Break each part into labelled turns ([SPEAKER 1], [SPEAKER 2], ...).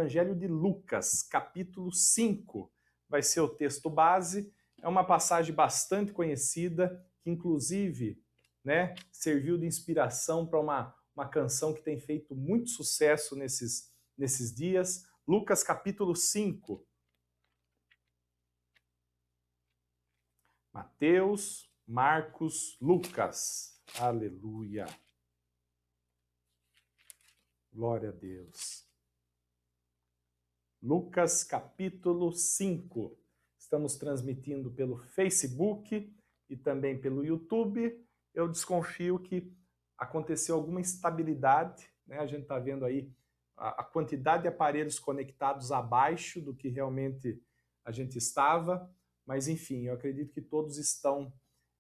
[SPEAKER 1] Evangelho de Lucas, capítulo 5. Vai ser o texto base. É uma passagem bastante conhecida, que inclusive, serviu de inspiração para uma canção que tem feito muito sucesso nesses dias. Lucas, capítulo 5. Mateus, Marcos, Lucas. Aleluia. Glória a Deus. Lucas, capítulo 5. Estamos transmitindo pelo Facebook e também pelo YouTube. Eu desconfio que aconteceu alguma instabilidade, A gente está vendo aí a quantidade de aparelhos conectados abaixo do que realmente a gente estava, mas enfim, eu acredito que todos estão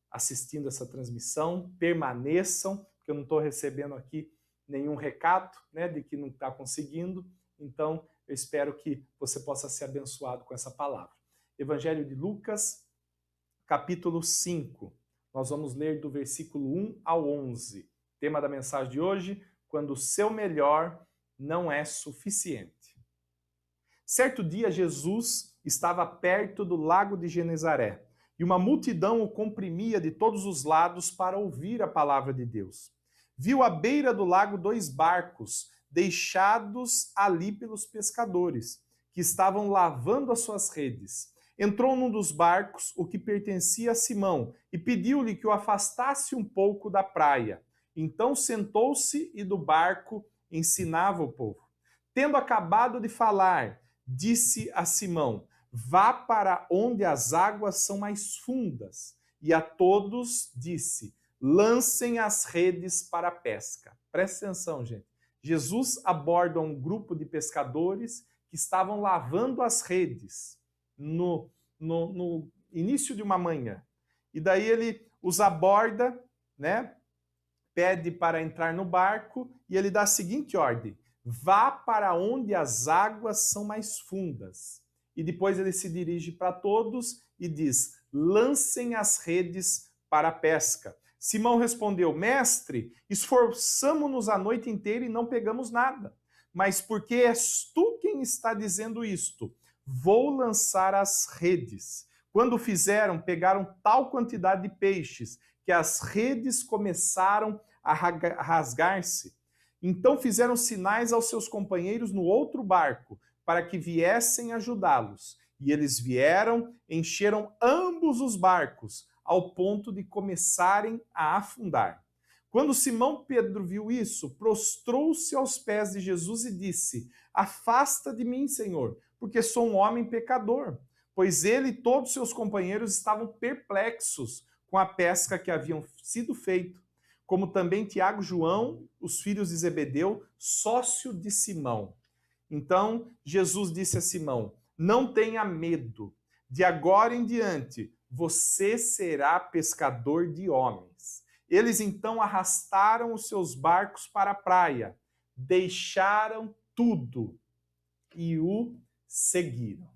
[SPEAKER 1] assistindo essa transmissão, permaneçam, porque eu não estou recebendo aqui nenhum recado, de que não está conseguindo, então eu espero que você possa ser abençoado com essa palavra. Evangelho de Lucas, capítulo 5, nós vamos ler do versículo 1 ao 11. Tema da mensagem de hoje, quando o seu melhor não é suficiente. Certo dia, Jesus estava perto do lago de Genezaré, e uma multidão o comprimia de todos os lados para ouvir a palavra de Deus. Viu à beira do lago 2 barcos, deixados ali pelos pescadores, que estavam lavando as suas redes. Entrou num dos barcos, o que pertencia a Simão, e pediu-lhe que o afastasse um pouco da praia. Então sentou-se e do barco ensinava o povo. Tendo acabado de falar, disse a Simão: vá para onde as águas são mais fundas. E a todos disse: lancem as redes para a pesca. Presta atenção, gente. Jesus aborda um grupo de pescadores que estavam lavando as redes no início de uma manhã. E daí ele os aborda, pede para entrar no barco e ele dá a seguinte ordem: vá para onde as águas são mais fundas. E depois ele se dirige para todos e diz: lancem as redes para a pesca. Simão respondeu: mestre, esforçamo-nos a noite inteira e não pegamos nada. Mas porque és tu quem está dizendo isto, vou lançar as redes. Quando fizeram, pegaram tal quantidade de peixes que as redes começaram a rasgar-se. Então fizeram sinais aos seus companheiros no outro barco, para que viessem ajudá-los. E eles vieram, encheram ambos os barcos, ao ponto de começarem a afundar. Quando Simão Pedro viu isso, prostrou-se aos pés de Jesus e disse: afasta de mim, Senhor, porque sou um homem pecador. Pois ele e todos seus companheiros estavam perplexos com a pesca que haviam sido feita, como também Tiago e João, os filhos de Zebedeu, sócio de Simão. Então Jesus disse a Simão: não tenha medo, de agora em diante você será pescador de homens. Eles então arrastaram os seus barcos para a praia, deixaram tudo e o seguiram.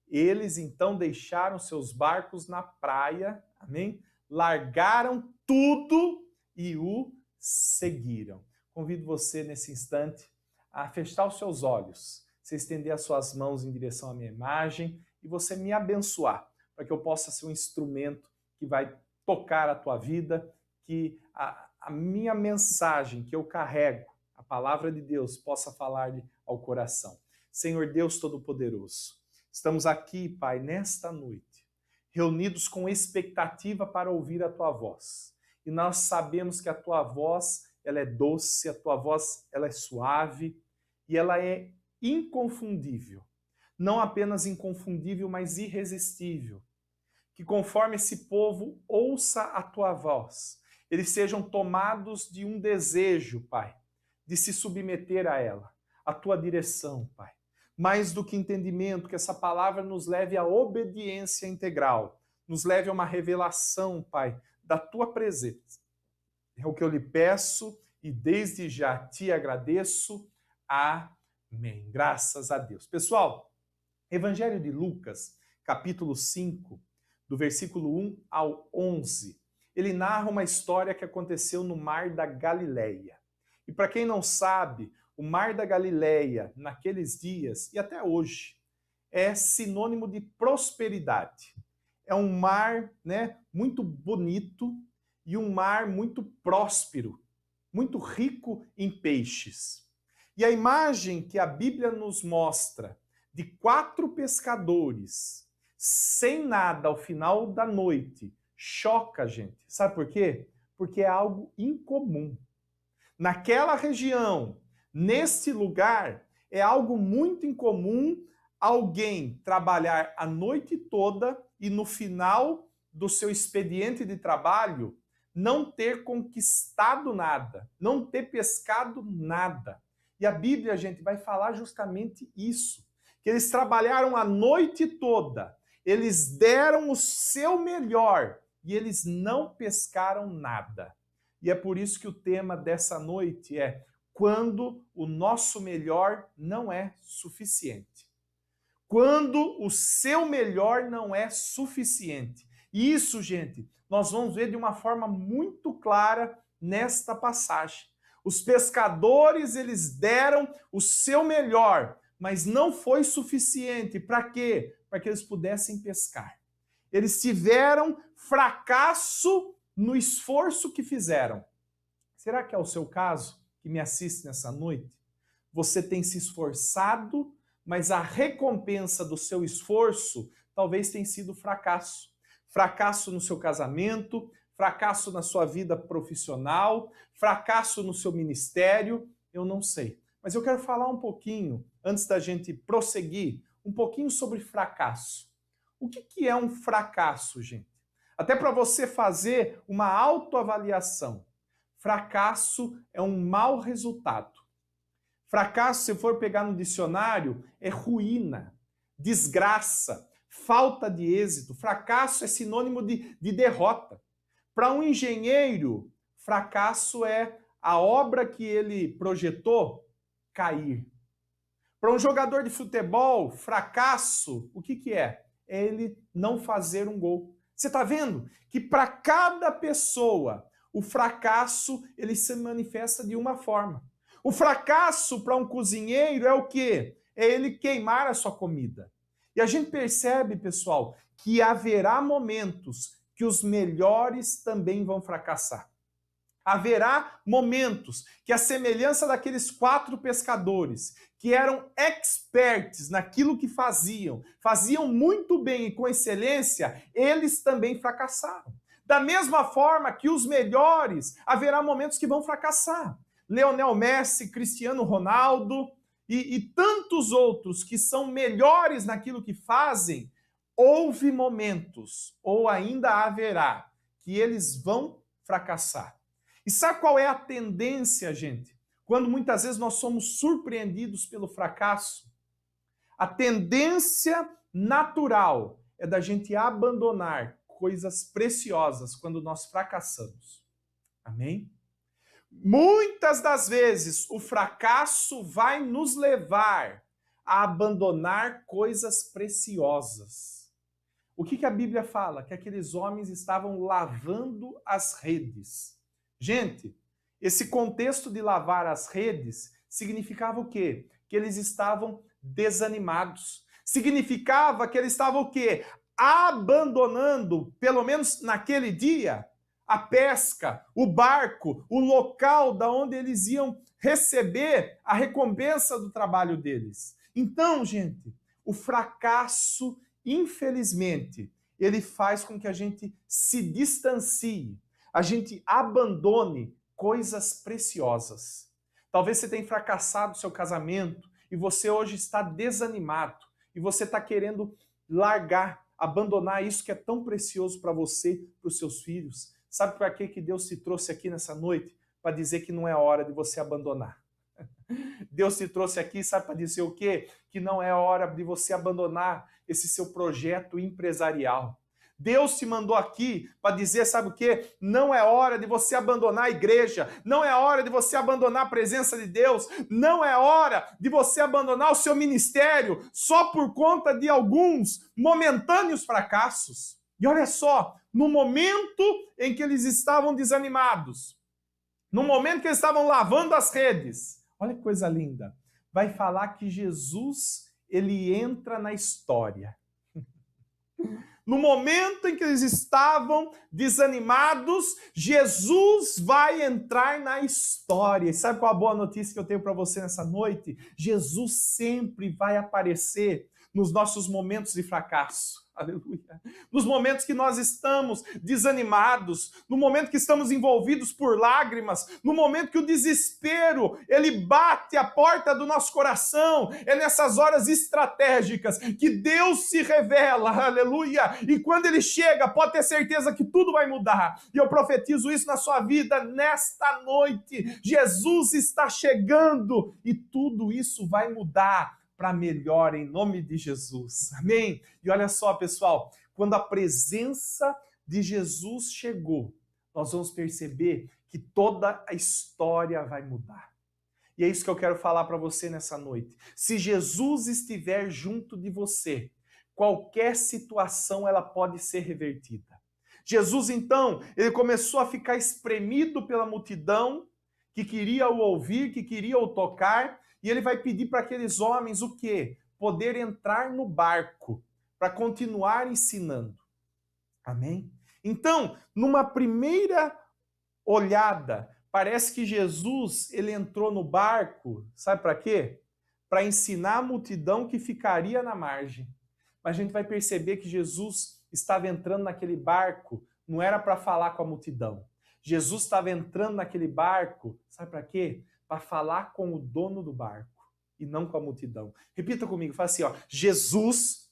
[SPEAKER 1] Eles então deixaram seus barcos na praia, amém? Largaram tudo e o seguiram. Convido você nesse instante a fechar os seus olhos, você estender as suas mãos em direção à minha imagem e você me abençoar, para que eu possa ser um instrumento que vai tocar a tua vida, que a minha mensagem que eu carrego, a palavra de Deus, possa falar ao coração. Senhor Deus Todo-Poderoso, estamos aqui, Pai, nesta noite, reunidos com expectativa para ouvir a tua voz. E nós sabemos que a tua voz, ela é doce, a tua voz, ela é suave e ela é inconfundível. Não apenas inconfundível, mas irresistível. Que conforme esse povo ouça a tua voz, eles sejam tomados de um desejo, Pai, de se submeter a ela, a tua direção, Pai. Mais do que entendimento, que essa palavra nos leve à obediência integral, nos leve a uma revelação, Pai, da tua presença. É o que eu lhe peço e desde já te agradeço. Amém. Graças a Deus. Pessoal, Evangelho de Lucas, capítulo 5, do versículo 1 ao 11, ele narra uma história que aconteceu no Mar da Galileia. E para quem não sabe, o Mar da Galileia, naqueles dias, e até hoje, é sinônimo de prosperidade. É um mar, né, muito bonito e um mar muito próspero, muito rico em peixes. E a imagem que a Bíblia nos mostra de 4 pescadores sem nada ao final da noite choca a gente. Sabe por quê? Porque é algo incomum. Naquela região, nesse lugar, é algo muito incomum alguém trabalhar a noite toda e no final do seu expediente de trabalho não ter conquistado nada, não ter pescado nada. E a Bíblia, gente, vai falar justamente isso, que eles trabalharam a noite toda, eles deram o seu melhor e eles não pescaram nada. E é por isso que o tema dessa noite é quando o nosso melhor não é suficiente. Quando o seu melhor não é suficiente. E isso, gente, nós vamos ver de uma forma muito clara nesta passagem. Os pescadores, eles deram o seu melhor, mas não foi suficiente. Para quê? Para que eles pudessem pescar. Eles tiveram fracasso no esforço que fizeram. Será que é o seu caso, que me assiste nessa noite? Você tem se esforçado, mas a recompensa do seu esforço talvez tenha sido fracasso. Fracasso no seu casamento, fracasso na sua vida profissional, fracasso no seu ministério, eu não sei. Mas eu quero falar um pouquinho, antes da gente prosseguir, um pouquinho sobre fracasso. O que é um fracasso, gente? Até para você fazer uma autoavaliação. Fracasso é um mau resultado. Fracasso, se for pegar no dicionário, é ruína, desgraça, falta de êxito. Fracasso é sinônimo de derrota. Para um engenheiro, fracasso é a obra que ele projetou cair. Para um jogador de futebol, fracasso, o que é? É ele não fazer um gol. Você está vendo que para cada pessoa, o fracasso ele se manifesta de uma forma. O fracasso para um cozinheiro é o quê? É ele queimar a sua comida. E a gente percebe, pessoal, que haverá momentos que os melhores também vão fracassar. Haverá momentos que a semelhança daqueles 4 pescadores, que eram experts naquilo que faziam muito bem e com excelência, eles também fracassaram. Da mesma forma que os melhores, haverá momentos que vão fracassar. Lionel Messi, Cristiano Ronaldo e tantos outros que são melhores naquilo que fazem, houve momentos, ou ainda haverá, que eles vão fracassar. E sabe qual é a tendência, gente? Quando muitas vezes nós somos surpreendidos pelo fracasso, a tendência natural é da gente abandonar coisas preciosas quando nós fracassamos. Amém? Muitas das vezes o fracasso vai nos levar a abandonar coisas preciosas. O que a Bíblia fala? Que aqueles homens estavam lavando as redes. Gente, esse contexto de lavar as redes significava o quê? Que eles estavam desanimados. Significava que eles estavam o quê? Abandonando, pelo menos naquele dia, a pesca, o barco, o local da onde eles iam receber a recompensa do trabalho deles. Então, gente, o fracasso, infelizmente, ele faz com que a gente se distancie, a gente abandone coisas preciosas. Talvez você tenha fracassado no seu casamento e você hoje está desanimado e você está querendo largar, abandonar isso que é tão precioso para você, para os seus filhos. Sabe para que Deus te trouxe aqui nessa noite? Para dizer que não é hora de você abandonar. Deus te trouxe aqui, sabe para dizer o quê? Que não é hora de você abandonar esse seu projeto empresarial. Deus te mandou aqui para dizer, sabe o quê? Não é hora de você abandonar a igreja, não é hora de você abandonar a presença de Deus, não é hora de você abandonar o seu ministério só por conta de alguns momentâneos fracassos. E olha só, no momento em que eles estavam desanimados, no momento que eles estavam lavando as redes, Olha que coisa linda. Vai falar que Jesus, ele entra na história. No momento em que eles estavam desanimados, Jesus vai entrar na história. E sabe qual a boa notícia que eu tenho para você nessa noite? Jesus sempre vai aparecer nos nossos momentos de fracasso. Aleluia. Nos momentos que nós estamos desanimados, no momento que estamos envolvidos por lágrimas, no momento que o desespero, ele bate a porta do nosso coração, é nessas horas estratégicas que Deus se revela, aleluia, e quando ele chega, pode ter certeza que tudo vai mudar, e eu profetizo isso na sua vida nesta noite. Jesus está chegando e tudo isso vai mudar para melhor em nome de Jesus. Amém? E olha só, pessoal, quando a presença de Jesus chegou, nós vamos perceber que toda a história vai mudar. E é isso que eu quero falar para você nessa noite. Se Jesus estiver junto de você, qualquer situação ela pode ser revertida. Jesus, então, ele começou a ficar espremido pela multidão que queria o ouvir, que queria o tocar, e ele vai pedir para aqueles homens o quê? Poder entrar no barco para continuar ensinando. Amém? Então, numa primeira olhada, parece que Jesus, ele entrou no barco, sabe para quê? Para ensinar a multidão que ficaria na margem. Mas a gente vai perceber que Jesus estava entrando naquele barco, não era para falar com a multidão. Jesus estava entrando naquele barco, sabe para quê? Para falar com o dono do barco e não com a multidão. Repita comigo, fala assim, ó, Jesus,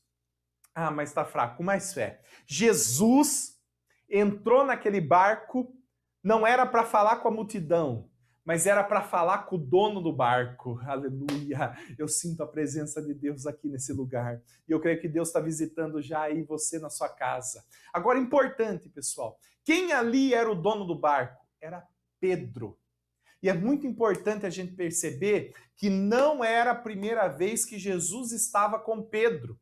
[SPEAKER 1] mas está fraco, com mais fé. Jesus entrou naquele barco, não era para falar com a multidão, mas era para falar com o dono do barco. Aleluia! Eu sinto a presença de Deus aqui nesse lugar. E eu creio que Deus está visitando já aí você na sua casa. Agora, importante, pessoal, quem ali era o dono do barco? Era Pedro. E é muito importante a gente perceber que não era a primeira vez que Jesus estava com Pedro.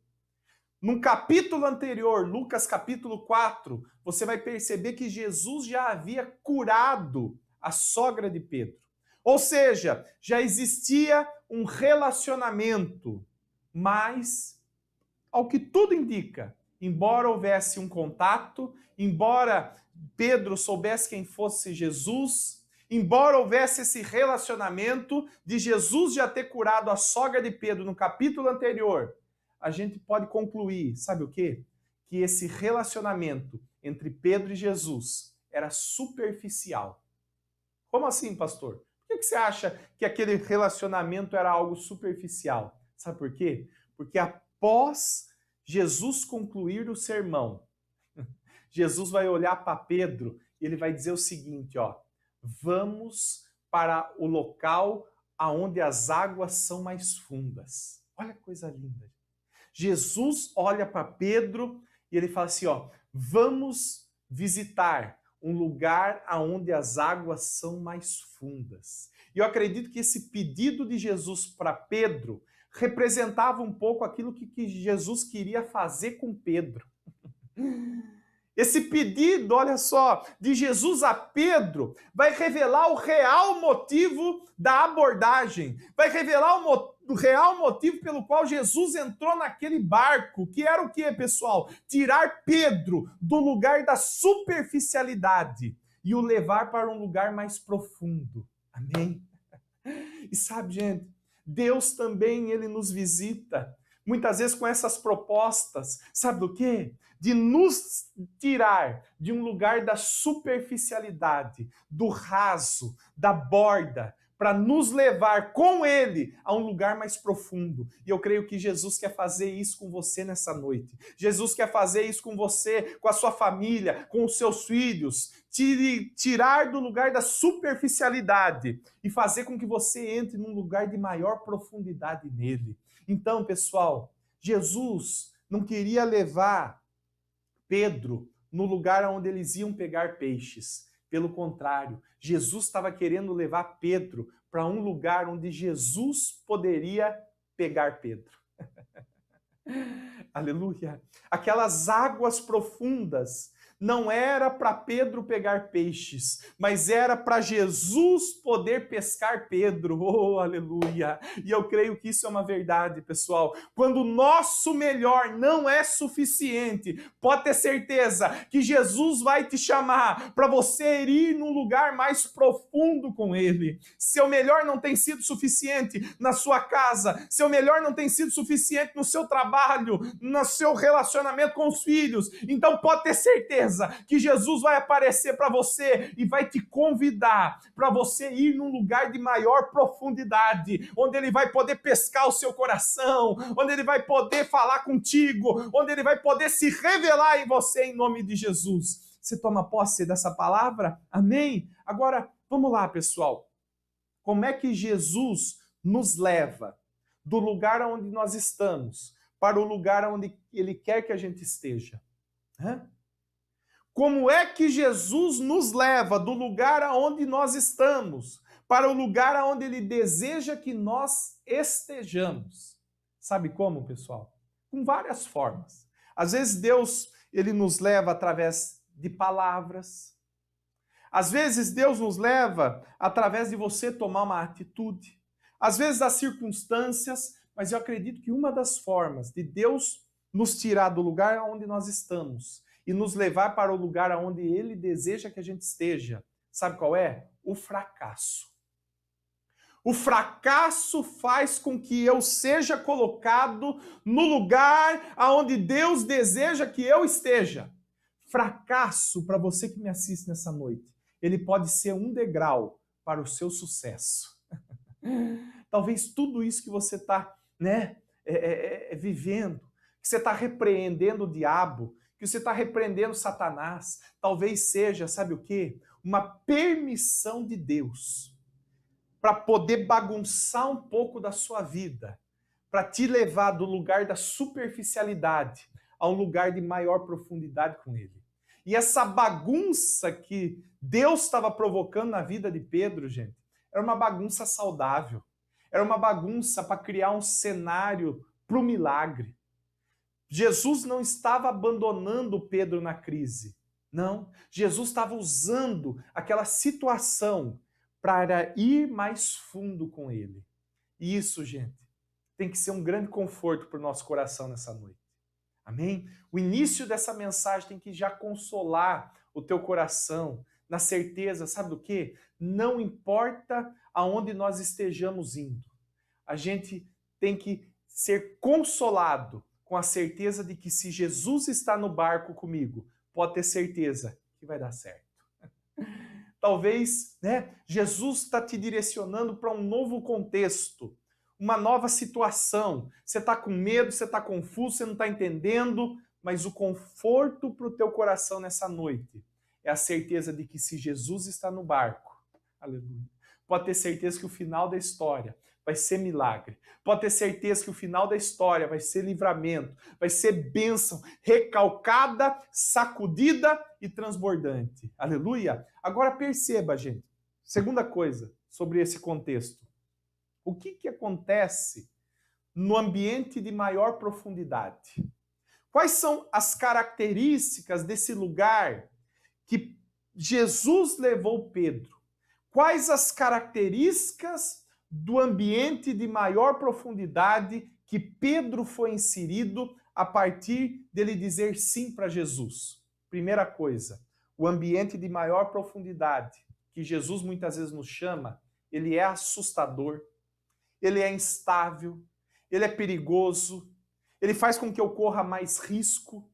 [SPEAKER 1] No capítulo anterior, Lucas capítulo 4, você vai perceber que Jesus já havia curado a sogra de Pedro. Ou seja, já existia um relacionamento, mas, ao que tudo indica, embora houvesse um contato, embora Pedro soubesse quem fosse Jesus, embora houvesse esse relacionamento de Jesus já ter curado a sogra de Pedro no capítulo anterior, a gente pode concluir, sabe o quê? Que esse relacionamento entre Pedro e Jesus era superficial. Como assim, pastor? Por que você acha que aquele relacionamento era algo superficial? Sabe por quê? Porque após Jesus concluir o sermão, Jesus vai olhar para Pedro e ele vai dizer o seguinte, ó, vamos para o local aonde as águas são mais fundas. Olha que coisa linda. Jesus olha para Pedro e ele fala assim, ó, vamos visitar um lugar aonde as águas são mais fundas. E eu acredito que esse pedido de Jesus para Pedro representava um pouco aquilo que Jesus queria fazer com Pedro. Esse pedido, olha só, de Jesus a Pedro, vai revelar o real motivo da abordagem, vai revelar o real motivo pelo qual Jesus entrou naquele barco, que era o que, pessoal? Tirar Pedro do lugar da superficialidade e o levar para um lugar mais profundo. Amém? E sabe, gente, Deus também, ele nos visita, muitas vezes com essas propostas, sabe do quê? De nos tirar de um lugar da superficialidade, do raso, da borda, para nos levar com ele a um lugar mais profundo. E eu creio que Jesus quer fazer isso com você nessa noite. Jesus quer fazer isso com você, com a sua família, com os seus filhos. Tirar do lugar da superficialidade e fazer com que você entre num lugar de maior profundidade nele. Então, pessoal, Jesus não queria levar Pedro no lugar onde eles iam pegar peixes. Pelo contrário, Jesus estava querendo levar Pedro para um lugar onde Jesus poderia pegar Pedro. Aleluia! Aquelas águas profundas não era para Pedro pegar peixes, mas era para Jesus poder pescar Pedro. Oh, aleluia! E eu creio que isso é uma verdade, pessoal. Quando o nosso melhor não é suficiente, pode ter certeza que Jesus vai te chamar para você ir num lugar mais profundo com Ele. Seu melhor não tem sido suficiente na sua casa, seu melhor não tem sido suficiente no seu trabalho, no seu relacionamento com os filhos. Então pode ter certeza que Jesus vai aparecer para você e vai te convidar para você ir num lugar de maior profundidade, onde Ele vai poder pescar o seu coração, onde Ele vai poder falar contigo, onde Ele vai poder se revelar em você em nome de Jesus. Você toma posse dessa palavra? Amém? Agora, vamos lá, pessoal. Como é que Jesus nos leva do lugar onde nós estamos para o lugar onde Ele quer que a gente esteja? Como é que Jesus nos leva do lugar aonde nós estamos para o lugar aonde Ele deseja que nós estejamos? Sabe como, pessoal? Com várias formas. Às vezes Deus, Ele nos leva através de palavras. Às vezes Deus nos leva através de você tomar uma atitude. Às vezes das circunstâncias, mas eu acredito que uma das formas de Deus nos tirar do lugar onde nós estamos e nos levar para o lugar onde Ele deseja que a gente esteja, sabe qual é? O fracasso. O fracasso faz com que eu seja colocado no lugar aonde Deus deseja que eu esteja. Fracasso, para você que me assiste nessa noite, ele pode ser um degrau para o seu sucesso. Talvez tudo isso que você está vivendo, que você está repreendendo o diabo, que você está repreendendo Satanás, talvez seja, sabe o quê? Uma permissão de Deus para poder bagunçar um pouco da sua vida, para te levar do lugar da superficialidade a um lugar de maior profundidade com Ele. E essa bagunça que Deus estava provocando na vida de Pedro, gente, era uma bagunça saudável. Era uma bagunça para criar um cenário para o milagre. Jesus não estava abandonando Pedro na crise. Não. Jesus estava usando aquela situação para ir mais fundo com ele. E isso, gente, tem que ser um grande conforto para o nosso coração nessa noite. Amém? O início dessa mensagem tem que já consolar o teu coração, na certeza, sabe do quê? Não importa aonde nós estejamos indo, a gente tem que ser consolado com a certeza de que se Jesus está no barco comigo, pode ter certeza que vai dar certo. Talvez, Jesus está te direcionando para um novo contexto, uma nova situação. Você está com medo, você está confuso, você não está entendendo, mas o conforto para o teu coração nessa noite é a certeza de que se Jesus está no barco, aleluia, pode ter certeza que o final da história vai ser milagre. Pode ter certeza que o final da história vai ser livramento, vai ser bênção, recalcada, sacudida e transbordante. Aleluia! Agora perceba, gente, segunda coisa sobre esse contexto. O que acontece no ambiente de maior profundidade? Quais são as características desse lugar que Jesus levou Pedro? Quais as características do ambiente de maior profundidade que Pedro foi inserido a partir dele dizer sim para Jesus? Primeira coisa, o ambiente de maior profundidade que Jesus muitas vezes nos chama, ele é assustador, ele é instável, ele é perigoso, ele faz com que eu corra mais risco,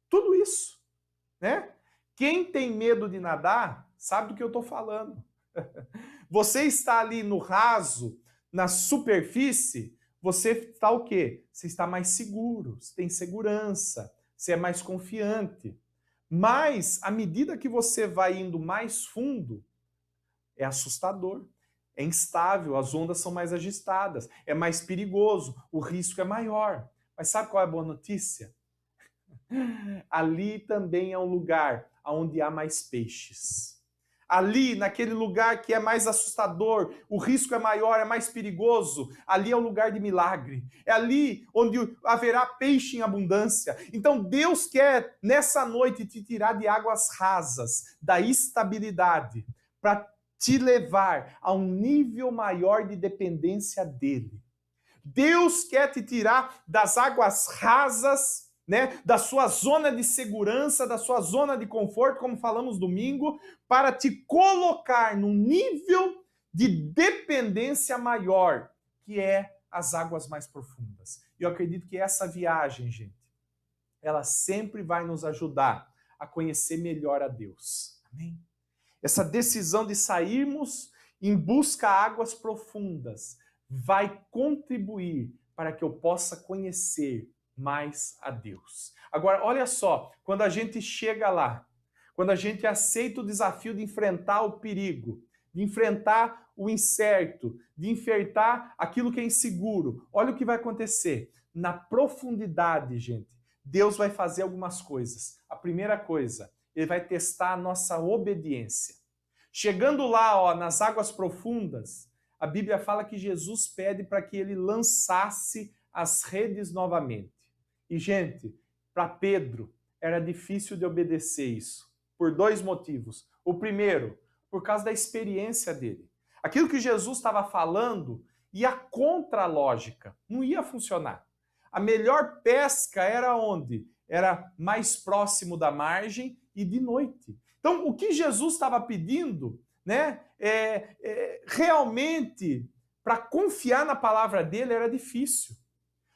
[SPEAKER 1] tudo isso, né? Quem tem medo de nadar sabe do que eu estou falando. Você está ali no raso, na superfície, você está o quê? Você está mais seguro, você tem segurança, você é mais confiante. Mas, à medida que você vai indo mais fundo, é assustador, é instável, as ondas são mais agitadas, é mais perigoso, o risco é maior. Mas sabe qual é a boa notícia? Ali também é um lugar onde há mais peixes. Ali, naquele lugar que é mais assustador, o risco é maior, é mais perigoso, ali é o lugar de milagre. É ali onde haverá peixe em abundância. Então Deus quer, nessa noite, te tirar de águas rasas, da estabilidade, para te levar a um nível maior de dependência dele. Deus quer te tirar das águas rasas, né, da sua zona de segurança, da sua zona de conforto, como falamos domingo, para te colocar num nível de dependência maior, que é as águas mais profundas. E eu acredito que essa viagem, gente, ela sempre vai nos ajudar a conhecer melhor a Deus. Amém? Essa decisão de sairmos em busca a águas profundas vai contribuir para que eu possa conhecer mais a Deus. Agora, olha só, quando a gente chega lá, quando a gente aceita o desafio de enfrentar o perigo, de enfrentar o incerto, de enfrentar aquilo que é inseguro, olha o que vai acontecer. Na profundidade, gente, Deus vai fazer algumas coisas. A primeira coisa, ele vai testar a nossa obediência. Chegando lá, ó, nas águas profundas, a Bíblia fala que Jesus pede para que ele lançasse as redes novamente. E, gente, para Pedro era difícil de obedecer isso, por dois motivos. O primeiro, por causa da experiência dele. Aquilo que Jesus estava falando ia contra a lógica, não ia funcionar. A melhor pesca era onde? Era mais próximo da margem e de noite. Então, o que Jesus estava pedindo, né, realmente, para confiar na palavra dele era difícil.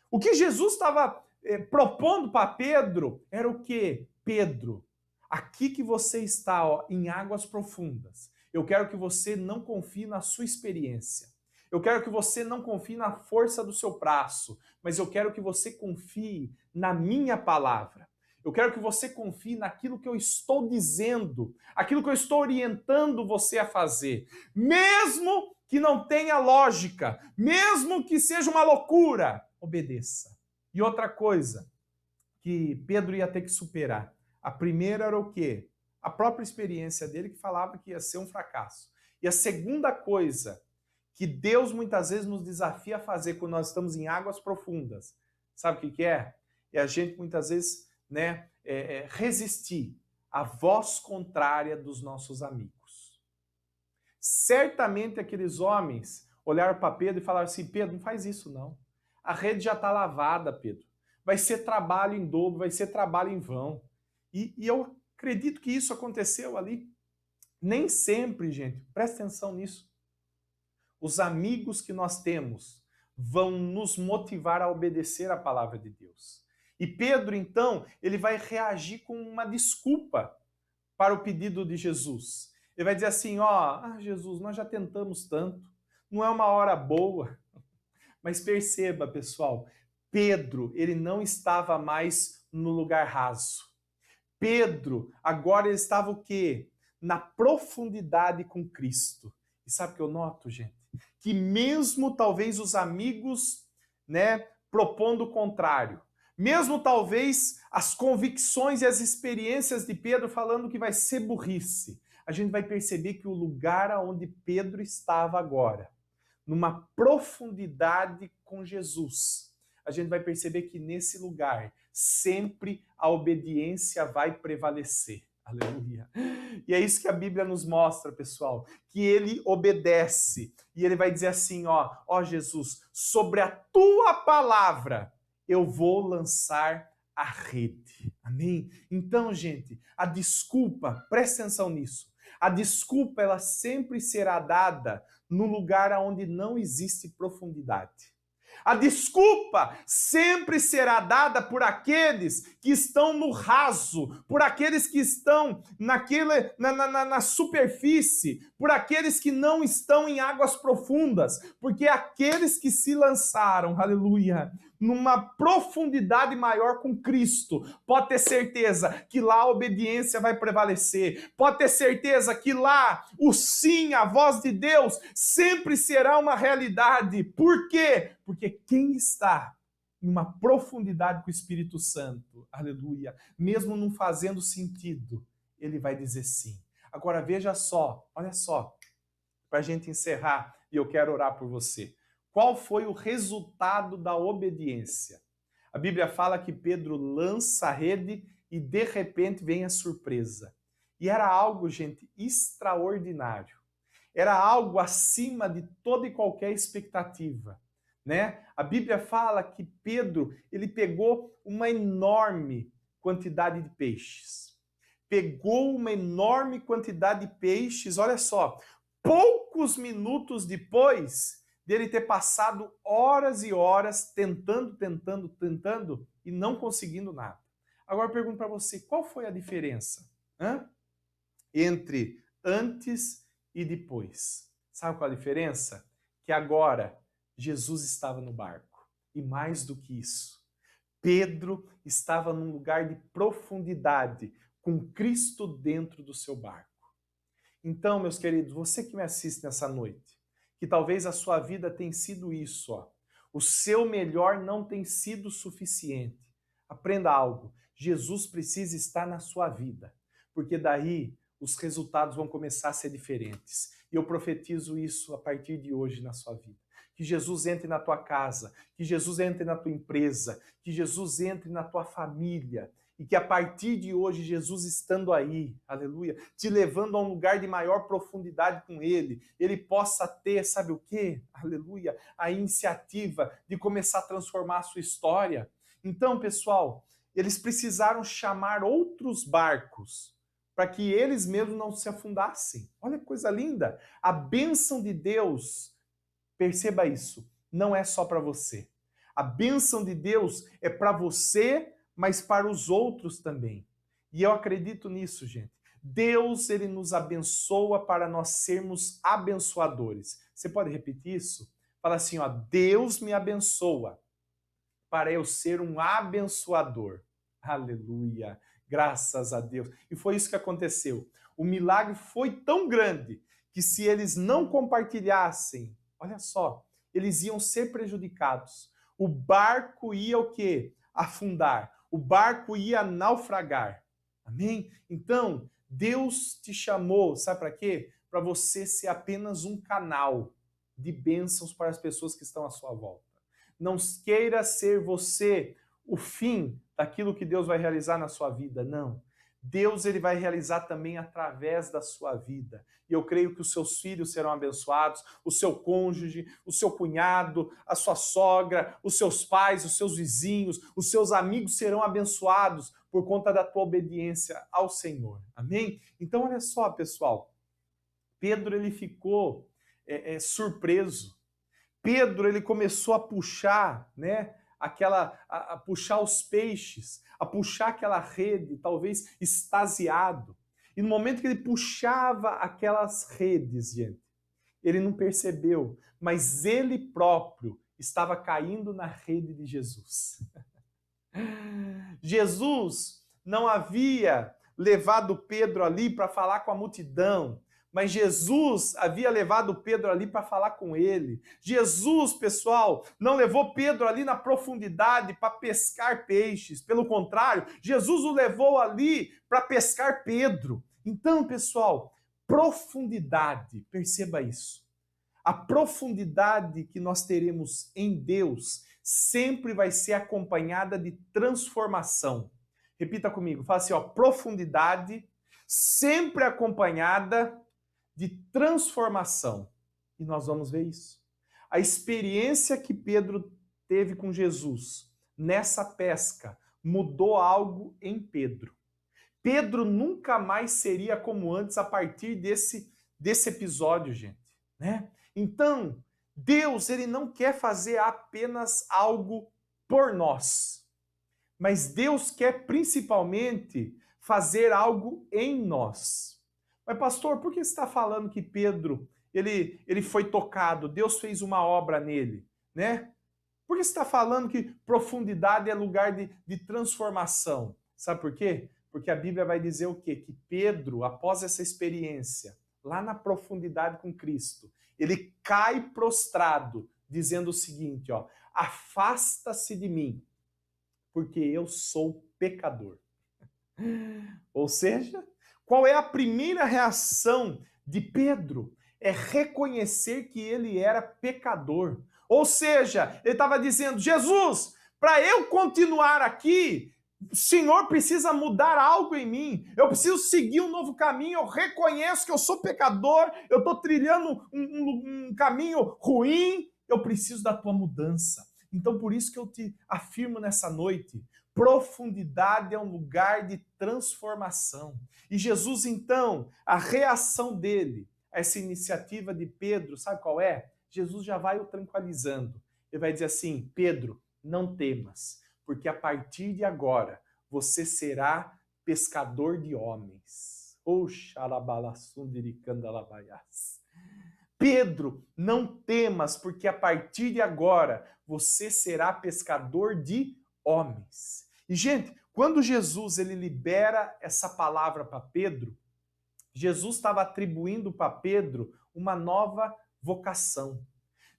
[SPEAKER 1] O que Jesus estava propondo para Pedro era o quê? Pedro, aqui que você está, ó, em águas profundas, eu quero que você não confie na sua experiência. Eu quero que você não confie na força do seu braço, mas eu quero que você confie na minha palavra. Eu quero que você confie naquilo que eu estou dizendo, aquilo que eu estou orientando você a fazer. Mesmo que não tenha lógica, mesmo que seja uma loucura, obedeça. E outra coisa que Pedro ia ter que superar. A primeira era o quê? A própria experiência dele que falava que ia ser um fracasso. E a segunda coisa que Deus muitas vezes nos desafia a fazer quando nós estamos em águas profundas, sabe o que é? É a gente muitas vezes, né, resistir à voz contrária dos nossos amigos. Certamente aqueles homens olharam para Pedro e falaram assim: Pedro, não faz isso não. A rede já está lavada, Pedro. Vai ser trabalho em dobro, vai ser trabalho em vão. E eu acredito que isso aconteceu ali. Nem sempre, gente, presta atenção nisso. Os amigos que nós temos vão nos motivar a obedecer a palavra de Deus. E Pedro, então, ele vai reagir com uma desculpa para o pedido de Jesus. Ele vai dizer assim, ó, Jesus, nós já tentamos tanto, não é uma hora boa. Mas perceba, pessoal, Pedro, ele não estava mais no lugar raso. Pedro, agora ele estava o quê? Na profundidade com Cristo. E sabe o que eu noto, gente? Que mesmo talvez os amigos, né, propondo o contrário, mesmo talvez as convicções e as experiências de Pedro falando que vai ser burrice, a gente vai perceber que o lugar aonde Pedro estava agora, numa profundidade com Jesus, a gente vai perceber que nesse lugar sempre a obediência vai prevalecer. Aleluia. E é isso que a Bíblia nos mostra, pessoal, que ele obedece. E ele vai dizer assim, ó Jesus, sobre a tua palavra eu vou lançar a rede. Amém? Então, gente, a desculpa, presta atenção nisso, a desculpa ela sempre será dada no lugar onde não existe profundidade. A desculpa sempre será dada por aqueles que estão no raso, por aqueles que estão na superfície, por aqueles que não estão em águas profundas, porque aqueles que se lançaram, aleluia, numa profundidade maior com Cristo, pode ter certeza que lá a obediência vai prevalecer, pode ter certeza que lá o sim, a voz de Deus, sempre será uma realidade. Por quê? Porque quem está em uma profundidade com o Espírito Santo, aleluia, mesmo não fazendo sentido, ele vai dizer sim. Agora veja só, olha só, para a gente encerrar, e eu quero orar por você. Qual foi o resultado da obediência? A Bíblia fala que Pedro lança a rede e de repente vem a surpresa. E era algo, gente, extraordinário. Era algo acima de toda e qualquer expectativa, né? A Bíblia fala que Pedro, ele pegou uma enorme quantidade de peixes. Pegou uma enorme quantidade de peixes, olha só, poucos minutos depois dele ter passado horas e horas tentando e não conseguindo nada. Agora eu pergunto para você, qual foi a diferença entre antes e depois? Sabe qual a diferença? Que agora Jesus estava no barco. E mais do que isso, Pedro estava num lugar de profundidade, com Cristo dentro do seu barco. Então, meus queridos, você que me assiste nessa noite, que talvez a sua vida tenha sido isso, ó. O seu melhor não tem sido suficiente. Aprenda algo. Jesus precisa estar na sua vida, porque daí os resultados vão começar a ser diferentes. E eu profetizo isso a partir de hoje na sua vida. Que Jesus entre na tua casa, que Jesus entre na tua empresa, que Jesus entre na tua família, e que a partir de hoje, Jesus estando aí, aleluia, te levando a um lugar de maior profundidade com Ele, Ele possa ter, sabe o quê? Aleluia, a iniciativa de começar a transformar a sua história. Então, pessoal, eles precisaram chamar outros barcos para que eles mesmos não se afundassem. Olha que coisa linda! A bênção de Deus, perceba isso, não é só para você. A bênção de Deus é para você, mas para os outros também. E eu acredito nisso, gente. Deus, ele nos abençoa para nós sermos abençoadores. Você pode repetir isso? Fala assim, ó, Deus me abençoa para eu ser um abençoador. Aleluia, graças a Deus. E foi isso que aconteceu. O milagre foi tão grande que se eles não compartilhassem, olha só, eles iam ser prejudicados. O barco ia o quê? Afundar. O barco ia naufragar. Amém? Então, Deus te chamou, sabe para quê? Para você ser apenas um canal de bênçãos para as pessoas que estão à sua volta. Não queira ser você o fim daquilo que Deus vai realizar na sua vida, não. Deus, ele vai realizar também através da sua vida. E eu creio que os seus filhos serão abençoados, o seu cônjuge, o seu cunhado, a sua sogra, os seus pais, os seus vizinhos, os seus amigos serão abençoados por conta da tua obediência ao Senhor. Amém? Então, olha só, pessoal. Pedro, ele ficou surpreso. Pedro, ele começou a puxar, né? A puxar os peixes, a puxar aquela rede, talvez extasiado. E no momento que ele puxava aquelas redes, gente, ele não percebeu, mas ele próprio estava caindo na rede de Jesus. Jesus não havia levado Pedro ali para falar com a multidão, mas Jesus havia levado Pedro ali para falar com ele. Jesus, pessoal, não levou Pedro ali na profundidade para pescar peixes. Pelo contrário, Jesus o levou ali para pescar Pedro. Então, pessoal, profundidade, perceba isso. A profundidade que nós teremos em Deus sempre vai ser acompanhada de transformação. Repita comigo, fala assim, ó, profundidade sempre acompanhada de transformação. E nós vamos ver isso. A experiência que Pedro teve com Jesus nessa pesca mudou algo em Pedro. Pedro nunca mais seria como antes a partir desse episódio, gente, né? Então, Deus, ele não quer fazer apenas algo por nós, mas Deus quer principalmente fazer algo em nós. Mas pastor, por que você está falando que Pedro, ele foi tocado, Deus fez uma obra nele, né? Por que você está falando que profundidade é lugar de transformação? Sabe por quê? Porque a Bíblia vai dizer o quê? Que Pedro, após essa experiência, lá na profundidade com Cristo, ele cai prostrado, dizendo o seguinte, ó, afasta-se de mim, porque eu sou pecador. Ou seja, Qual é a primeira reação de Pedro? É reconhecer que ele era pecador. Ou seja, ele estava dizendo, Jesus, para eu continuar aqui, o Senhor precisa mudar algo em mim. Eu preciso seguir um novo caminho. Eu reconheço que eu sou pecador. Eu estou trilhando um caminho ruim. Eu preciso da tua mudança. Então, por isso que eu te afirmo nessa noite, profundidade é um lugar de transformação. E Jesus, então, a reação dele a essa iniciativa de Pedro, sabe qual é? Jesus já vai o tranquilizando. Ele vai dizer assim, Pedro, não temas, porque a partir de agora você será pescador de homens. Pedro, não temas, porque a partir de agora você será pescador de homens. E, gente, quando Jesus ele libera essa palavra para Pedro, Jesus estava atribuindo para Pedro uma nova vocação.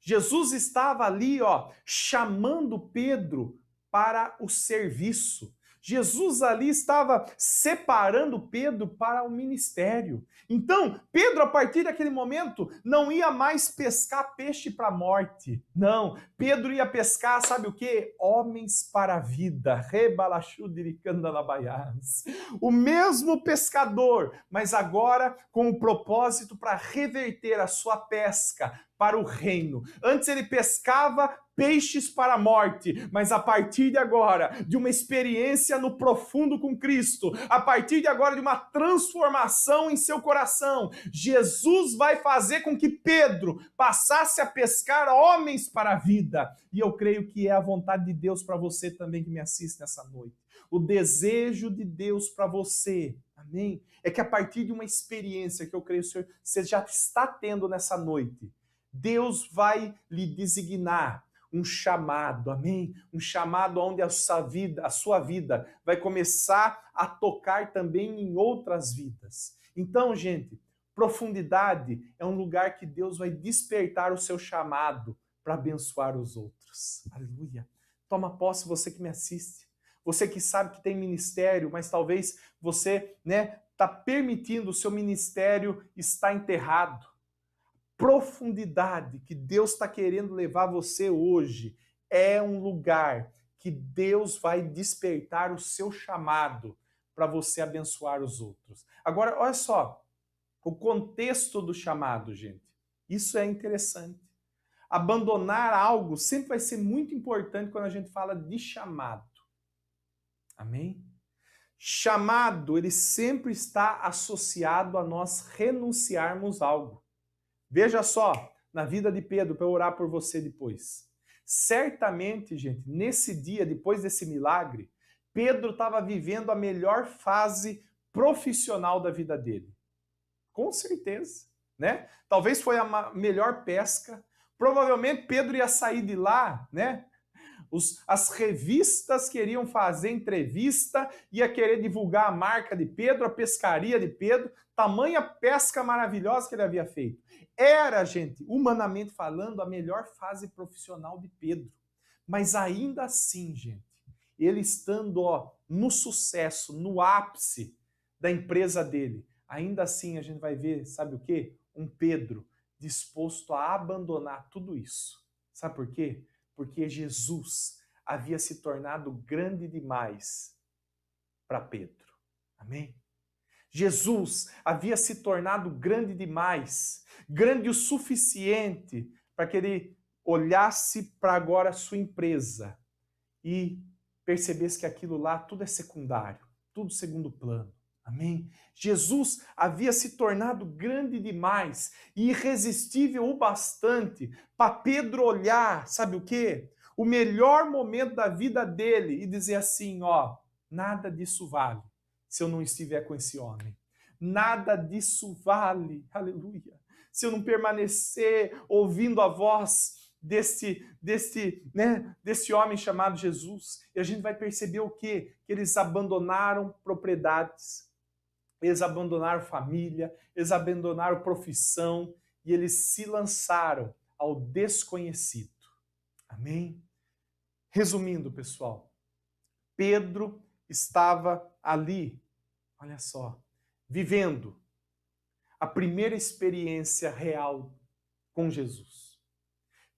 [SPEAKER 1] Jesus estava ali, chamando Pedro para o serviço. Jesus ali estava separando Pedro para o ministério. Então, Pedro, a partir daquele momento, não ia mais pescar peixe para a morte. Não, Pedro ia pescar, sabe o quê? Homens para a vida. O mesmo pescador, mas agora com o propósito para reverter a sua pesca para o reino. Antes ele pescava peixes para a morte, mas a partir de agora, de uma experiência no profundo com Cristo, a partir de agora de uma transformação em seu coração, Jesus vai fazer com que Pedro passasse a pescar homens para a vida. E eu creio que é a vontade de Deus para você também que me assiste nessa noite. O desejo de Deus para você, amém? É que a partir de uma experiência que eu creio que você já está tendo nessa noite, Deus vai lhe designar um chamado, amém? Um chamado onde a sua vida vai começar a tocar também em outras vidas. Então, gente, profundidade é um lugar que Deus vai despertar o seu chamado para abençoar os outros. Aleluia. Toma posse, você que me assiste. Você que sabe que tem ministério, mas talvez você, está permitindo o seu ministério estar enterrado. Profundidade que Deus está querendo levar você hoje é um lugar que Deus vai despertar o seu chamado para você abençoar os outros. Agora, olha só, o contexto do chamado, gente. Isso é interessante. Abandonar algo sempre vai ser muito importante quando a gente fala de chamado. Amém? Chamado, ele sempre está associado a nós renunciarmos algo. Veja só, na vida de Pedro, para eu orar por você depois. Certamente, gente, nesse dia, depois desse milagre, Pedro estava vivendo a melhor fase profissional da vida dele. Com certeza, né? Talvez foi a melhor pesca. Provavelmente Pedro ia sair de lá, né? As revistas queriam fazer entrevista, ia querer divulgar a marca de Pedro, a pescaria de Pedro, tamanha pesca maravilhosa que ele havia feito. Era, gente, humanamente falando, a melhor fase profissional de Pedro. Mas ainda assim, gente, ele estando no sucesso, no ápice da empresa dele, ainda assim a gente vai ver, sabe o quê? Um Pedro disposto a abandonar tudo isso. Sabe por quê? Porque Jesus havia se tornado grande demais para Pedro. Amém? Jesus havia se tornado grande demais, grande o suficiente para que ele olhasse para agora a sua empresa e percebesse que aquilo lá tudo é secundário, tudo segundo plano. Amém? Jesus havia se tornado grande demais e irresistível o bastante para Pedro olhar, sabe o quê? O melhor momento da vida dele e dizer assim, nada disso vale se eu não estiver com esse homem. Nada disso vale, aleluia, se eu não permanecer ouvindo a voz desse homem chamado Jesus. E a gente vai perceber o quê? Que eles abandonaram propriedades, eles abandonaram família, eles abandonaram profissão e eles se lançaram ao desconhecido. Amém? Resumindo, pessoal, Pedro estava ali, olha só, vivendo a primeira experiência real com Jesus.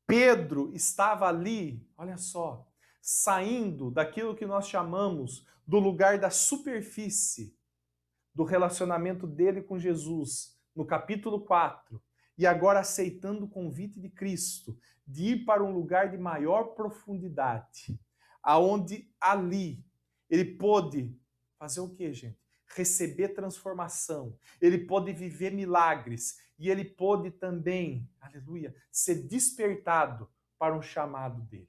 [SPEAKER 1] Pedro estava ali, olha só, saindo daquilo que nós chamamos do lugar da superfície do relacionamento dele com Jesus, no capítulo 4, e agora aceitando o convite de Cristo de ir para um lugar de maior profundidade, aonde ali ele pôde fazer o quê, gente? Receber transformação, ele pôde viver milagres e ele pôde também, aleluia, ser despertado para um chamado dele.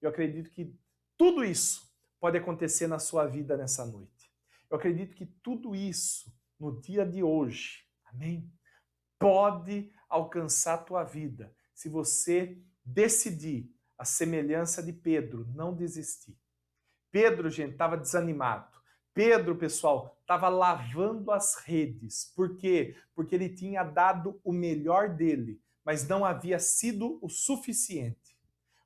[SPEAKER 1] Eu acredito que tudo isso pode acontecer na sua vida nessa noite. Eu acredito que tudo isso, no dia de hoje, amém? Pode alcançar a tua vida, se você decidir, a semelhança de Pedro, não desistir. Pedro, gente, estava desanimado. Pedro, pessoal, estava lavando as redes. Por quê? Porque ele tinha dado o melhor dele, mas não havia sido o suficiente.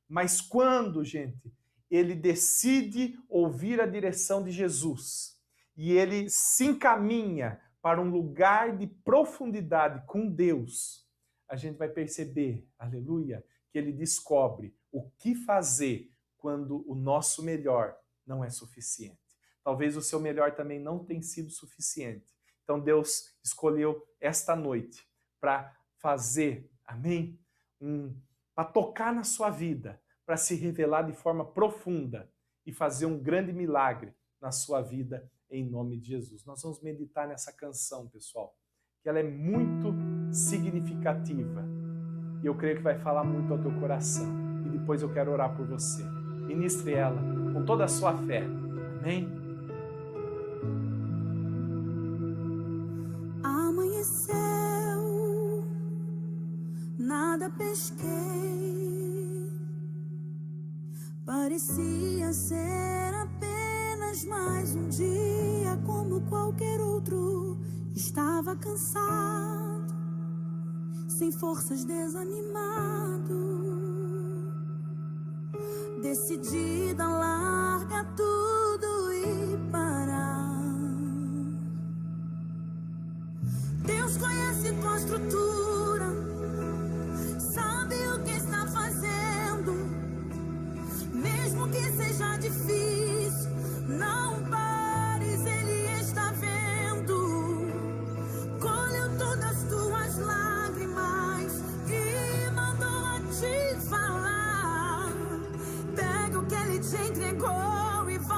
[SPEAKER 1] Mas quando, gente, ele decide ouvir a direção de Jesus e ele se encaminha para um lugar de profundidade com Deus, a gente vai perceber, aleluia, que ele descobre o que fazer quando o nosso melhor não é suficiente. Talvez o seu melhor também não tenha sido suficiente. Então Deus escolheu esta noite para fazer, amém? Para tocar na sua vida, para se revelar de forma profunda e fazer um grande milagre na sua vida, em nome de Jesus. Nós vamos meditar nessa canção, pessoal, que ela é muito significativa e eu creio que vai falar muito ao teu coração. E depois eu quero orar por você. Ministre ela com toda a sua fé. Amém?
[SPEAKER 2] Amanheceu, nada pesquei, parecia ser apenas mais um dia como qualquer outro. Estava cansado, sem forças, desanimado, decidida a largar tudo e parar. Deus conhece tua estrutura, sabe o que está fazendo, mesmo que seja difícil, não pares, Ele está vendo. Colheu todas as tuas lágrimas e mandou a te falar. Pega o que Ele te entregou e vai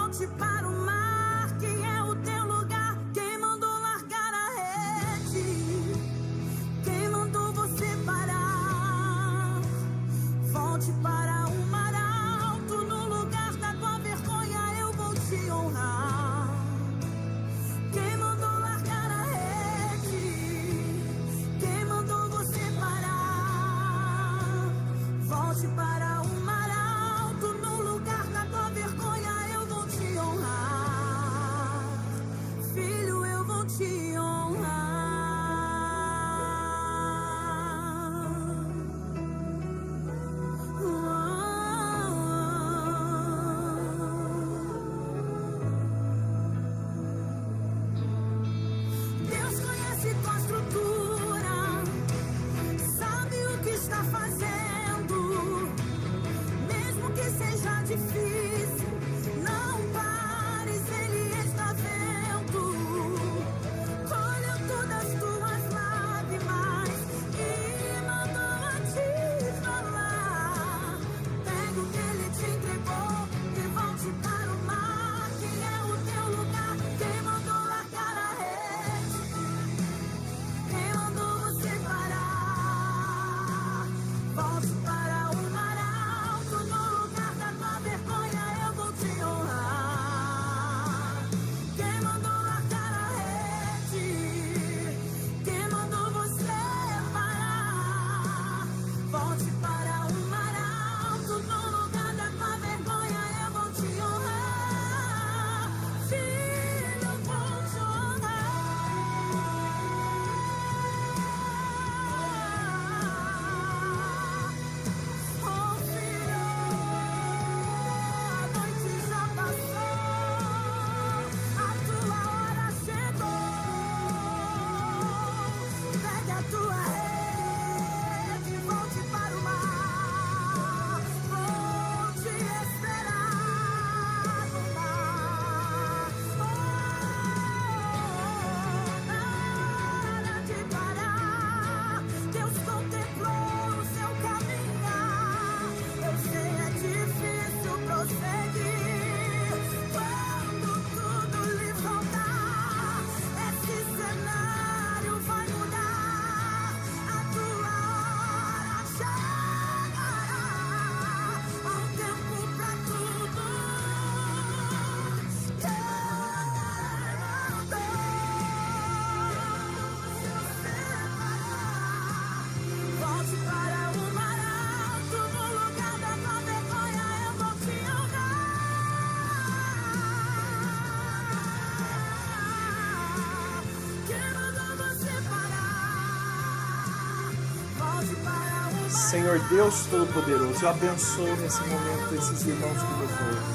[SPEAKER 1] Senhor Deus Todo-Poderoso, eu abençoo nesse momento esses irmãos que nos ouvem.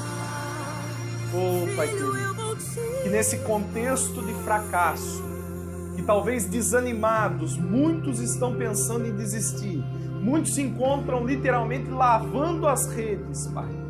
[SPEAKER 1] Oh, Pai querido, que nesse contexto de fracasso, que talvez desanimados, muitos estão pensando em desistir, muitos se encontram literalmente lavando as redes, Pai.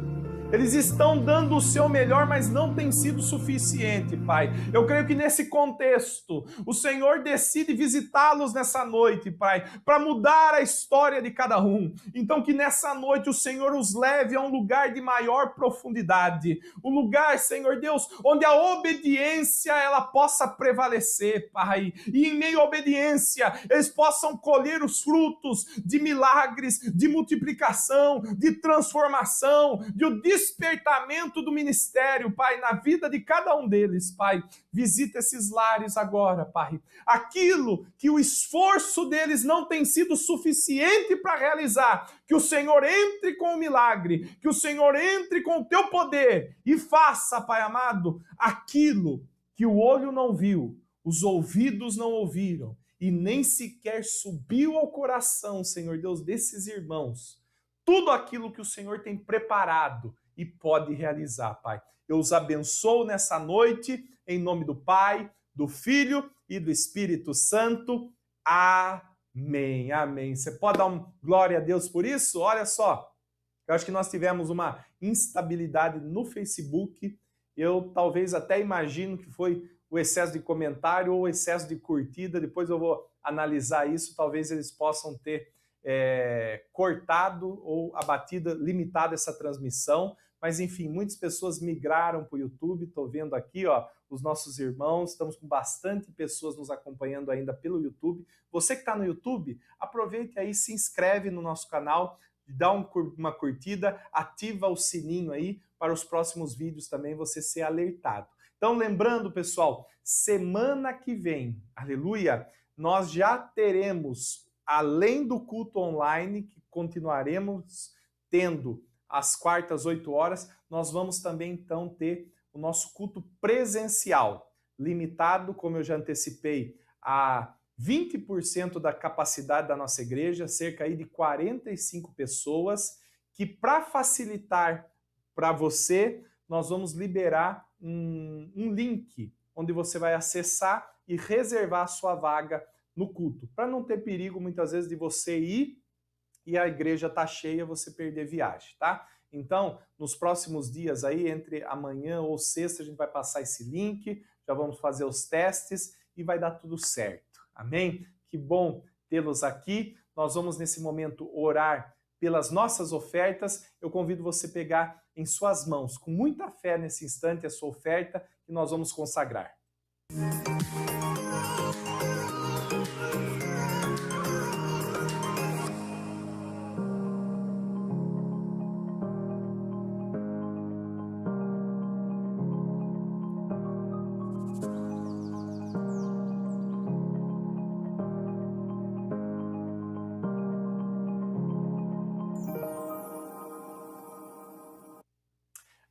[SPEAKER 1] Eles estão dando o seu melhor, mas não tem sido suficiente, Pai. Eu creio que nesse contexto, o Senhor decide visitá-los nessa noite, Pai, para mudar a história de cada um. Então que nessa noite o Senhor os leve a um lugar de maior profundidade, um lugar, Senhor Deus, onde a obediência ela possa prevalecer, Pai. E em meio à obediência, eles possam colher os frutos de milagres, de multiplicação, de transformação, de despertamento do ministério, Pai, na vida de cada um deles, Pai. Visita esses lares agora, Pai. Aquilo que o esforço deles não tem sido suficiente para realizar, que o Senhor entre com o milagre, que o Senhor entre com o teu poder e faça, Pai amado, aquilo que o olho não viu, os ouvidos não ouviram e nem sequer subiu ao coração, Senhor Deus, desses irmãos. Tudo aquilo que o Senhor tem preparado e pode realizar, Pai. Eu os abençoo nessa noite, em nome do Pai, do Filho e do Espírito Santo. Amém, amém. Você pode dar um glória a Deus por isso? Olha só, eu acho que nós tivemos uma instabilidade no Facebook. Eu talvez até imagino que foi o excesso de comentário ou o excesso de curtida. Depois eu vou analisar isso. Talvez eles possam ter cortado ou abatido, limitado essa transmissão. Mas, enfim, muitas pessoas migraram para o YouTube. Estou vendo aqui, ó, os nossos irmãos. Estamos com bastante pessoas nos acompanhando ainda pelo YouTube. Você que está no YouTube, aproveite aí, se inscreve no nosso canal, dá uma curtida, ativa o sininho aí para os próximos vídeos também você ser alertado. Então, lembrando, pessoal, semana que vem, aleluia, nós já teremos, além do culto online, que continuaremos tendo às quartas, 8 horas, nós vamos também, então, ter o nosso culto presencial, limitado, como eu já antecipei, a 20% da capacidade da nossa igreja, cerca aí de 45 pessoas, que para facilitar para você, nós vamos liberar um link, onde você vai acessar e reservar a sua vaga no culto, para não ter perigo, muitas vezes, de você ir e a igreja tá cheia, você perder viagem, tá? Então, nos próximos dias aí, entre amanhã ou sexta, a gente vai passar esse link, já vamos fazer os testes e vai dar tudo certo. Amém? Que bom tê-los aqui. Nós vamos, nesse momento, orar pelas nossas ofertas. Eu convido você a pegar em suas mãos, com muita fé nesse instante, a sua oferta, que nós vamos consagrar.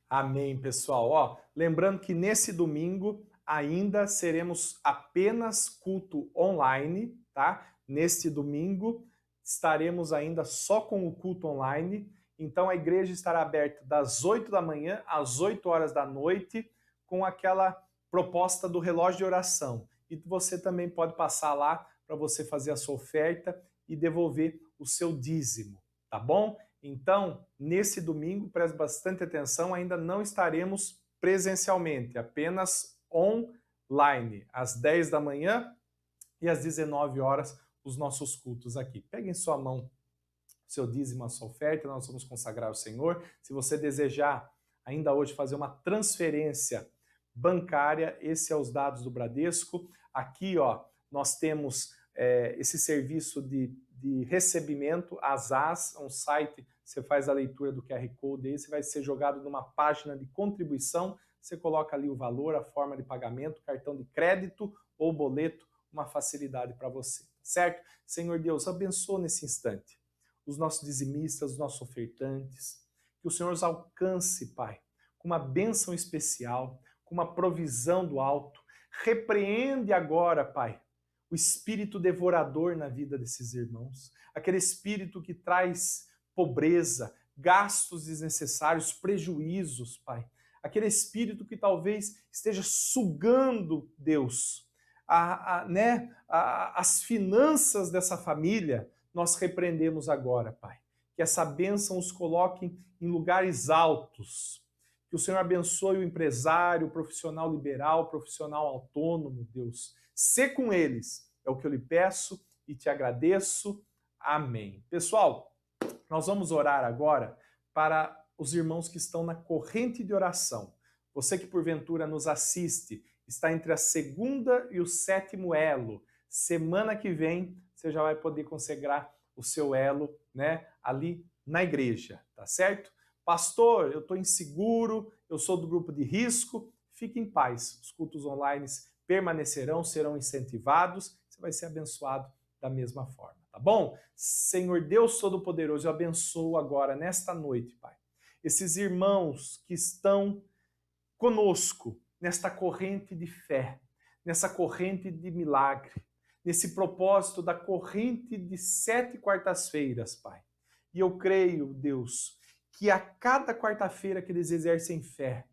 [SPEAKER 1] Amém, pessoal. Ó, lembrando que nesse domingo ainda seremos apenas culto online, tá? Neste domingo estaremos ainda só com o culto online. Então a igreja estará aberta das 8 da manhã às 8 horas da noite com aquela proposta do relógio de oração. E você também pode passar lá para você fazer a sua oferta e devolver o seu dízimo, tá bom? Então, nesse domingo, preste bastante atenção, ainda não estaremos presencialmente, apenas online, às 10 da manhã e às 19 horas, os nossos cultos aqui. Pegue em sua mão o seu dízimo, a sua oferta, nós vamos consagrar ao Senhor. Se você desejar ainda hoje fazer uma transferência bancária, esse é os dados do Bradesco. Aqui, ó, nós temos esse serviço de recebimento, Asas, um site, você faz a leitura do QR Code aí, você vai ser jogado numa página de contribuição, você coloca ali o valor, a forma de pagamento, cartão de crédito ou boleto, uma facilidade para você, certo? Senhor Deus, abençoa nesse instante os nossos dizimistas, os nossos ofertantes, que o Senhor os alcance, Pai, com uma bênção especial, com uma provisão do alto. Repreende agora, Pai, o o espírito devorador na vida desses irmãos, aquele espírito que traz pobreza, gastos desnecessários, prejuízos, Pai. Aquele espírito que talvez esteja sugando, Deus, as finanças dessa família, nós repreendemos agora, Pai. Que essa bênção os coloque em lugares altos. Que o Senhor abençoe o empresário, o profissional liberal, o profissional autônomo, Deus. Sê com eles, é o que eu lhe peço e te agradeço. Amém. Pessoal, nós vamos orar agora para os irmãos que estão na corrente de oração. Você que porventura nos assiste, está entre a segunda e o sétimo elo. Semana que vem, você já vai poder consagrar o seu elo, né, ali na igreja, tá certo? Pastor, eu estou inseguro, eu sou do grupo de risco. Fique em paz, os cultos online permanecerão, serão incentivados, você vai ser abençoado da mesma forma, tá bom? Senhor Deus Todo-Poderoso, eu abençoo agora, nesta noite, Pai, esses irmãos que estão conosco nesta corrente de fé, nessa corrente de milagre, nesse propósito da corrente de 7 quartas-feiras, Pai. E eu creio, Deus, que a cada quarta-feira que eles exercem fé,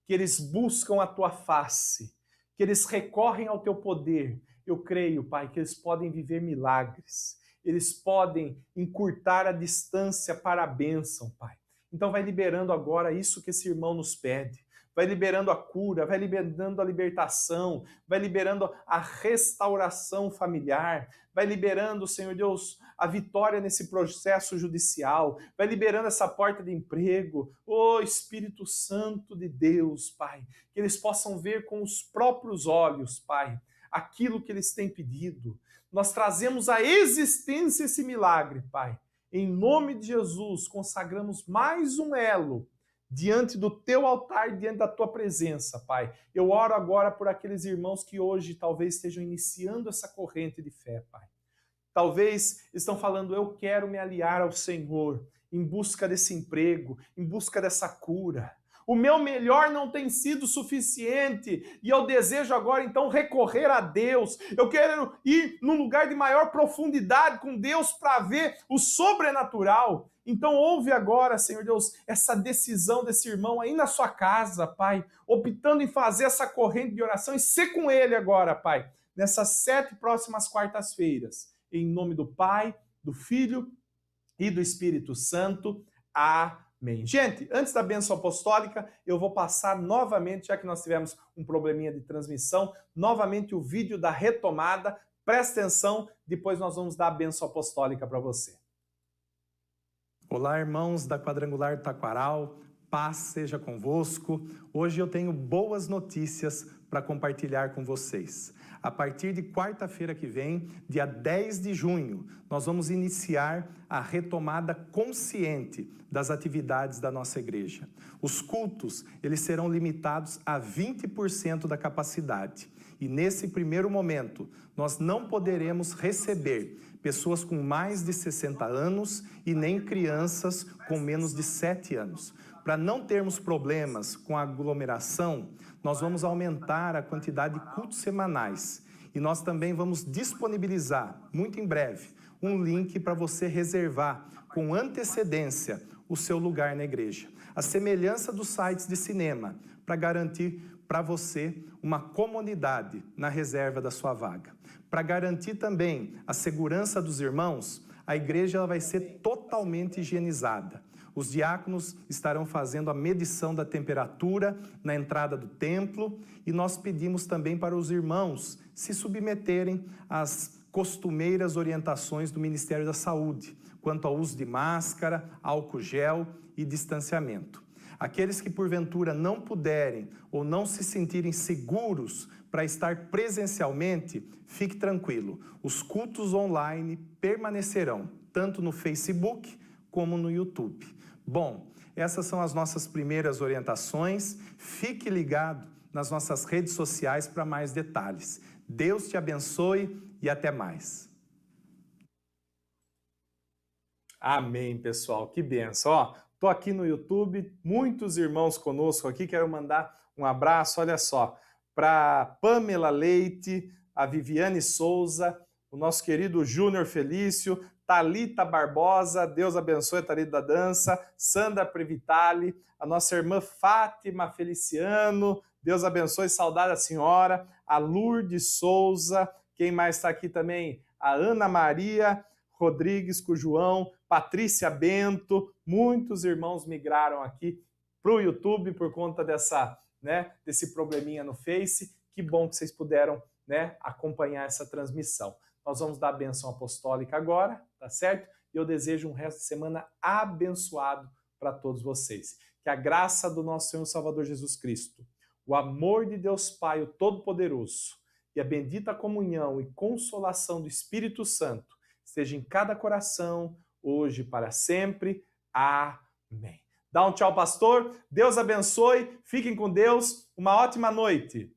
[SPEAKER 1] que eles buscam a Tua face, que eles recorrem ao Teu poder, eu creio, Pai, que eles podem viver milagres, eles podem encurtar a distância para a bênção, Pai. Então vai liberando agora isso que esse irmão nos pede. Vai liberando a cura, vai liberando a libertação, vai liberando a restauração familiar, vai liberando, Senhor Deus, a vitória nesse processo judicial, vai liberando essa porta de emprego. Ô Espírito Santo de Deus, Pai, que eles possam ver com os próprios olhos, Pai, aquilo que eles têm pedido. Nós trazemos à existência esse milagre, Pai. Em nome de Jesus, consagramos mais um elo diante do Teu altar, diante da Tua presença, Pai. Eu oro agora por aqueles irmãos que hoje talvez estejam iniciando essa corrente de fé, Pai. Talvez estão falando, eu quero me aliar ao Senhor em busca desse emprego, em busca dessa cura. O meu melhor não tem sido suficiente e eu desejo agora então recorrer a Deus. Eu quero ir num lugar de maior profundidade com Deus para ver o sobrenatural. Então ouve agora, Senhor Deus, essa decisão desse irmão aí na sua casa, Pai, optando em fazer essa corrente de oração e ser com ele agora, Pai, nessas 7 próximas quartas-feiras. Em nome do Pai, do Filho e do Espírito Santo. Amém. Gente, antes da bênção apostólica, eu vou passar novamente, já que nós tivemos um probleminha de transmissão, novamente o vídeo da retomada. Presta atenção, depois nós vamos dar a bênção apostólica para você.
[SPEAKER 3] Olá, irmãos da Quadrangular Taquaral, paz seja convosco. Hoje eu tenho boas notícias para compartilhar com vocês. A partir de quarta-feira que vem, dia 10 de junho, nós vamos iniciar a retomada consciente das atividades da nossa igreja. Os cultos, eles serão limitados a 20% da capacidade. E nesse primeiro momento, nós não poderemos receber pessoas com mais de 60 anos e nem crianças com menos de 7 anos. Para não termos problemas com a aglomeração, nós vamos aumentar a quantidade de cultos semanais. E nós também vamos disponibilizar, muito em breve, um link para você reservar com antecedência o seu lugar na igreja. A semelhança dos sites de cinema, para garantir para você uma comodidade na reserva da sua vaga. Para garantir também a segurança dos irmãos, a igreja ela vai ser totalmente higienizada. Os diáconos estarão fazendo a medição da temperatura na entrada do templo e nós pedimos também para os irmãos se submeterem às costumeiras orientações do Ministério da Saúde, quanto ao uso de máscara, álcool gel e distanciamento. Aqueles que porventura não puderem ou não se sentirem seguros para estar presencialmente, fique tranquilo. Os cultos online permanecerão, tanto no Facebook como no YouTube. Bom, essas são as nossas primeiras orientações. Fique ligado nas nossas redes sociais para mais detalhes. Deus te abençoe e até mais.
[SPEAKER 1] Amém, pessoal. Que benção. Ó, tô aqui no YouTube, muitos irmãos conosco aqui. Quero mandar um abraço, olha só, para Pamela Leite, a Viviane Souza, o nosso querido Júnior Felício, Thalita Barbosa, Deus abençoe a Thalita da Dança, Sandra Previtali, a nossa irmã Fátima Feliciano, Deus abençoe, saudade da senhora, a Lourdes Souza, quem mais está aqui também? A Ana Maria Rodrigues com o João, Patrícia Bento, muitos irmãos migraram aqui para o YouTube por conta desse probleminha no Face. Que bom que vocês puderam, acompanhar essa transmissão. Nós vamos dar a bênção apostólica agora, tá certo? E eu desejo um resto de semana abençoado para todos vocês. Que a graça do nosso Senhor Salvador Jesus Cristo, o amor de Deus Pai, o Todo-Poderoso, e a bendita comunhão e consolação do Espírito Santo esteja em cada coração, hoje e para sempre. Amém. Dá um tchau, pastor. Deus abençoe. Fiquem com Deus. Uma ótima noite.